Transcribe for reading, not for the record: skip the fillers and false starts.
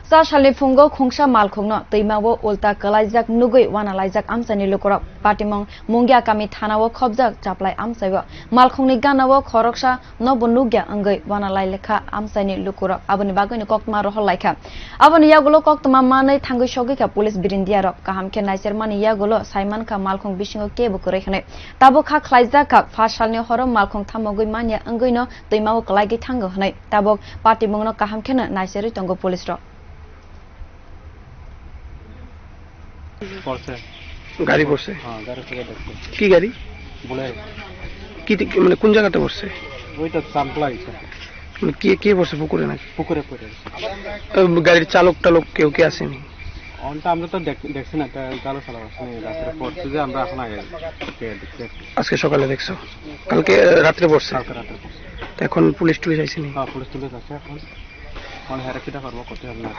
Sa shali fungo khongsa malkhongno teimawo ulta kalaijak nugui wana laijak amsani lukorok patimong mungya kami thanawo khobjak chaplai amsaibo malkhongni ganawo khoroksa nobo nugya angoi wana lai lekha amsani lukorok aboni bagoni koktma rohol laikha aboni yagulo koktma manai thangoi sogika police birindia rok kahamke naiser mani yagulo saiman ka malkhong bisingo kebo korei khane tabo kha khlaijak ka fasalni horom malkhong thamogoi manya angoino teimawo kalaigi thango hanai tabo patimongno kahamke na naiseri tongo police rok গাড়ি পড়ছে হ্যাঁ গাড়ি থেকে দেখতে কি গাড়ি বলে কি মানে কোন জায়গাতে পড়ছে ওইটা চাম্পলা গেছে মানে কে কে পড়ছে পুকুরে নাকি পুকুরে পড়ে গাড়ির চালক টালক কেউ কে আসেনি অনটা আমরা তো দেখছি না চালু চালা আসেনি রাত্রে পড়ছে যে আমরা এখন আগে দেখতে আজকে সকালে দেখছো কালকে রাত্রে পড়ছে রাত্রে তো এখন পুলিশ টুলিশ আইসেনি হ্যাঁ পুলিশ তুলে যাচ্ছে এখন হেরা কিটা করবো করতে হবে না